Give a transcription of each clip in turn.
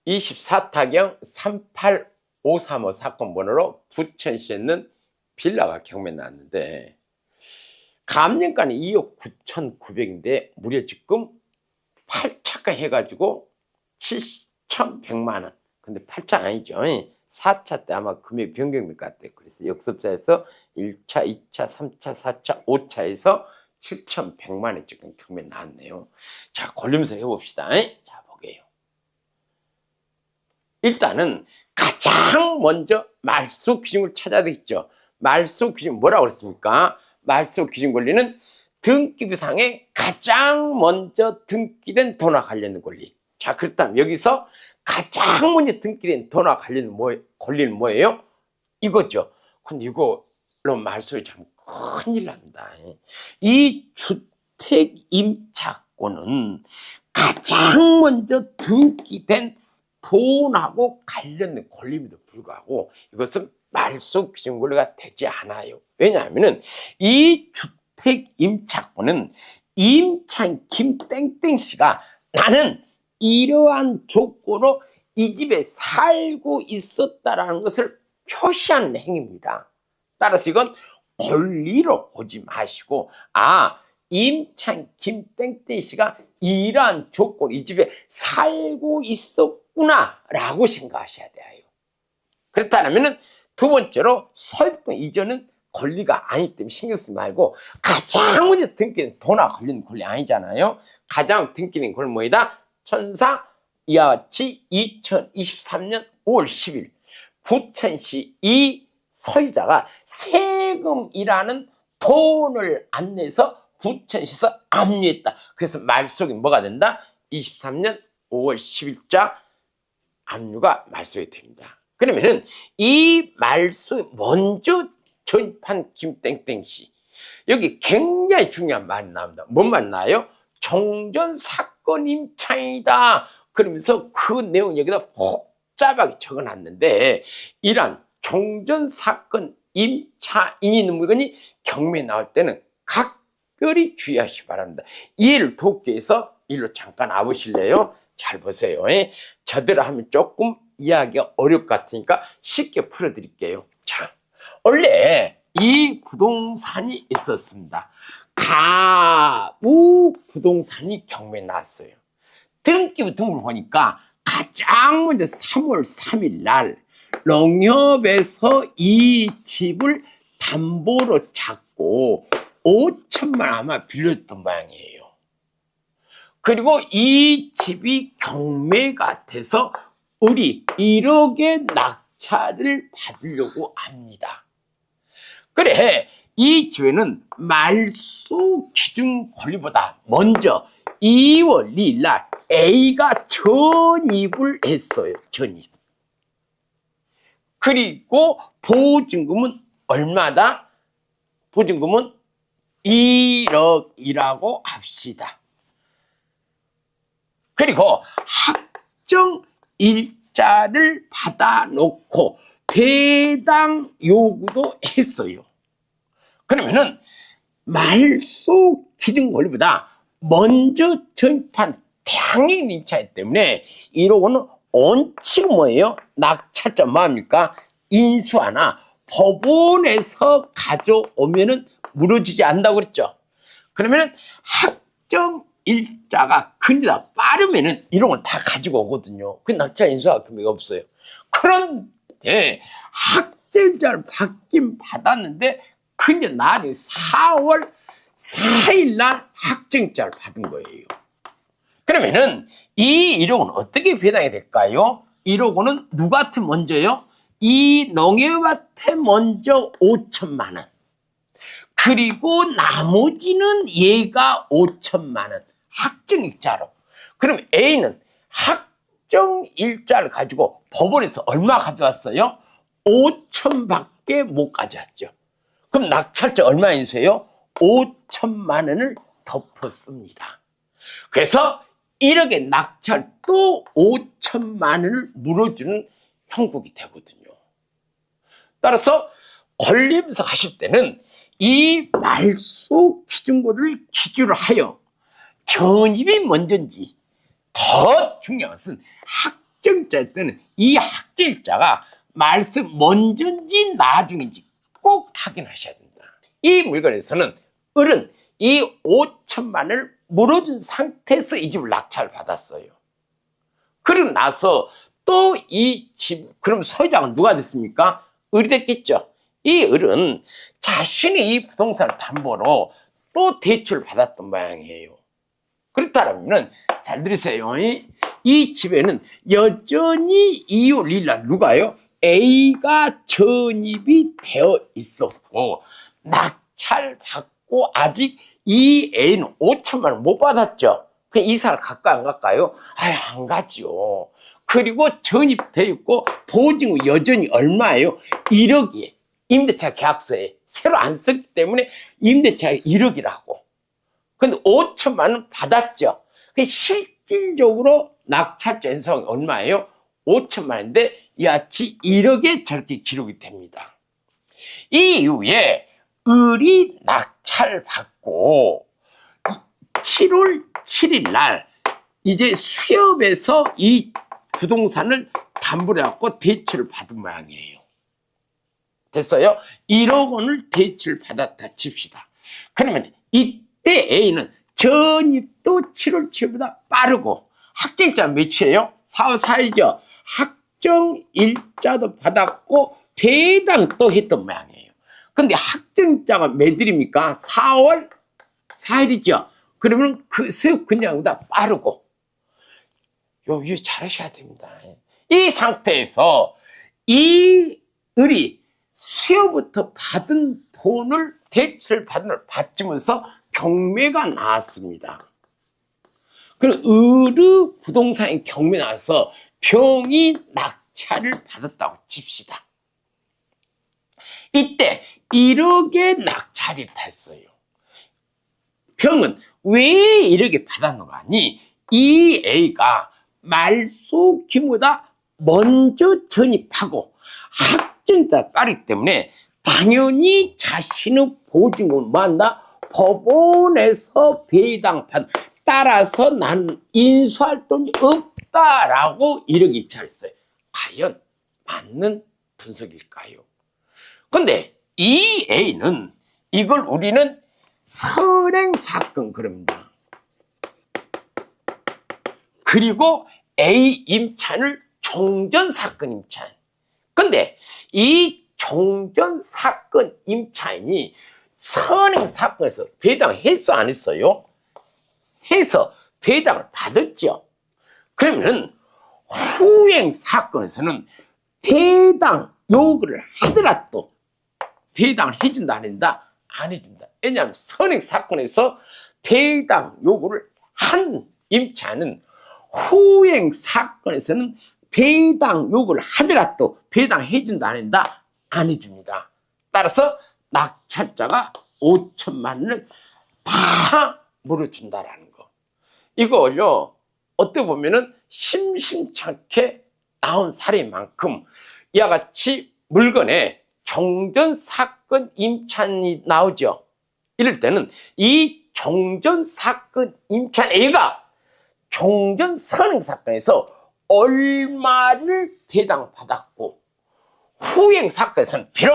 24타경 38535 사건 번호로 부천시에 있는 빌라가 경매 났는데 감정가는 2억 9,900인데 무려 지금 8차가 해가지고 7,100만원. 근데 8차 아니죠. 4차 때 아마 금액 변경될 것 같아요. 그래서 역습사에서 1차, 2차, 3차, 4차, 5차에서 7,100만원 지금 경매 나왔네요. 자, 권리문서 해봅시다. 자, 보게요. 일단은 가장 먼저 말소 기준을 찾아야 되겠죠. 말소 기준 뭐라고 그랬습니까? 말소 기준 권리는 등기부상에 가장 먼저 등기된 돈과 관련된 권리. 자, 그렇다면 여기서 가장 먼저 등기된 돈과 관련된 권리는 뭐예요? 이거죠. 근데 이걸로 말소에 참 큰일 납니다. 이 주택 임차권은 가장 먼저 등기된 돈하고 관련된 권리임에도 불구하고 이것은 말소 기준 권리가 되지 않아요. 왜냐하면 이 주택 임차권은 임차인 김땡땡 씨가 나는 이러한 조건으로 이 집에 살고 있었다라는 것을 표시하는 행위입니다. 따라서 이건 권리로 보지 마시고 임차인 김땡땡 씨가 이러한 조건 이 집에 살고 있었구나 라고 생각하셔야 돼요. 그렇다면 두 번째로 소유권 이전은 권리가 아니기 때문에 신경 쓰지 말고 가장 먼저 등기된 돈과 관련 권리 아니잖아요. 가장 등기된 권리 뭐이다? 천사 이와 같이 2023년 5월 10일 부천시 이 소유자가 세금이라는 돈을 안 내서 부천시에서 압류했다. 그래서 말소가 뭐가 된다? 23년 5월 10일자 압류가 말소가 됩니다. 그러면은 이 말소 먼저 전입한 김땡땡 씨 여기 굉장히 중요한 말이 나옵니다. 뭔 말 나요? 종전 사건 임차인이다. 그러면서 그 내용 여기다 복잡하게 적어놨는데 이러한 종전 사건 임차인이 있는 물건이 경매에 나올 때는 각별히 주의하시기 바랍니다. 이해를 돕기 위해서 일로 잠깐 와보실래요? 잘 보세요. 저대로 하면 조금 이해하기가 어려울 것 같으니까 쉽게 풀어드릴게요. 자, 원래 이 부동산이 있었습니다. 가무 부동산이 경매에 나왔어요. 등기부 등본을 보니까 가장 먼저 3월 3일 날 농협에서 이 집을 담보로 잡고 5천만 아마 빌렸던 모양이에요. 그리고 이 집이 경매가 돼서 우리 1억의 낙찰을 받으려고 합니다. 그래, 이 집에는 말소 기준 권리보다 먼저 2월 2일 날 A가 전입을 했어요. 전입. 그리고 보증금은 얼마다? 보증금은 1억이라고 합시다. 그리고 확정 일자를 받아놓고 배당 요구도 했어요. 그러면은 말소 기준 권리보다 먼저 전입한 당연 임차이기 때문에 1억 원은 원칙은 뭐예요? 낙찰자 뭐합니까? 인수하나 법원에서 가져오면은 물어주지 않는다고 그랬죠. 그러면은 확정 일자가 근데다 빠르면은 1억 원 다 가지고 오거든요. 그 낙찰 인수할 금액이 없어요. 그런데 확정일자를 받긴 받았는데 근데 나중에 4월 4일 날 확정일자를 받은 거예요. 그러면은 이 1억 원은 어떻게 배당이 될까요? 1억 원은 누구한테 먼저요? 이 농협한테 먼저 5천만 원. 그리고 나머지는 얘가 5천만 원. 확정일자로. 그럼 A는 확정일자를 가지고 법원에서 얼마 가져왔어요? 5천밖에 못 가져왔죠. 그럼 낙찰자 얼마 인수해요? 5천만 원을 덮었습니다. 그래서 1억의 낙찰 또 5천만 원을 물어주는 형국이 되거든요. 따라서 권리임사 하실 때는 이 말소 기준권을 기준으로 하여 전입이 먼저인지 더 중요한 것은 학정자 때는 이 학정자가 말씀 먼저인지 나중인지 꼭 확인하셔야 됩니다. 이 물건에서는 을은 이 5천만을 물어준 상태에서 이 집을 낙찰 받았어요. 그러고 나서 또 이 집, 그럼 소유자가 누가 됐습니까? 을이 됐겠죠. 이 을은 자신이 이 부동산을 담보로 또 대출을 받았던 모양이에요. 그렇다면 잘 들으세요. 이 집에는 여전히 이웃일라 누가요? A가 전입이 되어 있었고 낙찰받고 아직 이 A는 5천만 원 못 받았죠. 그냥 이사를 갈까요 안 갈까요? 안 가죠. 그리고 전입되어 있고 보증금 여전히 얼마예요? 1억이에요. 임대차 계약서에 새로 안 썼기 때문에 임대차가 1억이라고. 근데 5천만 원 받았죠. 실질적으로 낙찰자 인상이 얼마예요? 5천만 원인데 이같이 1억에 저렇게 기록이 됩니다. 이 이후에 을이 낙찰받고 7월 7일 날 이제 수협에서 이 부동산을 담보로 해갖고 대출을 받은 모양이에요. 됐어요? 1억 원을 대출 받았다 칩시다. 그러면 이때 A는 전입도 7월 7일보다 빠르고 학정일자 며칠이에요? 4월 4일이죠. 학정일자도 받았고 배당 또 했던 모양이에요. 근데 학정일자가 몇일입니까? 4월 4일이죠. 그러면 그 수협 근량보다 빠르고 이거 잘하셔야 됩니다. 이 상태에서 이 을이 수요부터 받은 돈을 대출 받은 걸 받으면서 경매가 나왔습니다. 그럼 을의 부동산에 경매 나와서 병이 낙찰을 받았다고 칩시다. 이때 1억의 낙찰이 됐어요. 병은 왜 1억에 받았는가 하니 이 A가 말소기보다 먼저 전입하고 학정일자가 빠르기 때문에 당연히 자신의 보증금을 만나 법원에서 배당판 따라서 나는 인수할 돈이 없다라고 1억 입찰했어요. 과연 맞는 분석일까요? 근데 이 A는 이걸 우리는 선행사건 그럽니다. 그리고 A 임차인을 종전사건 임차인. 근데 이 종전사건 임차인이 선행사건에서 배당했어 안 했어요? 해서 배당을 받았죠. 그러면 후행사건에서는 배당 요구를 하더라도 배당을 해준다 안 해준다? 안 해준다. 왜냐하면 선행사건에서 배당 요구를 한 임차인은 후행사건에서는 배당 요구를 하더라도 배당해준다 안 해준다? 안 해줍니다. 따라서 낙찰자가 5천만 원을 다 물어준다라는 거. 이거요 어떻게 보면은 심심찮게 나온 사례만큼 이와 같이 물건에 종전사건 임차인이 나오죠. 이럴 때는 이 종전사건 임차인 A가 종전선행사건에서 얼마를 배당받았고 후행사건에서는 비록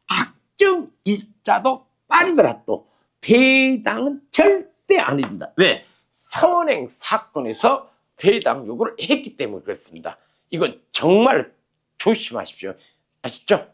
학정일자도 빠르더라도 배당은 절대 안 해준다. 왜? 선행사건에서 배당 요구를 했기 때문에 그렇습니다. 이건 정말 조심하십시오. 아시죠?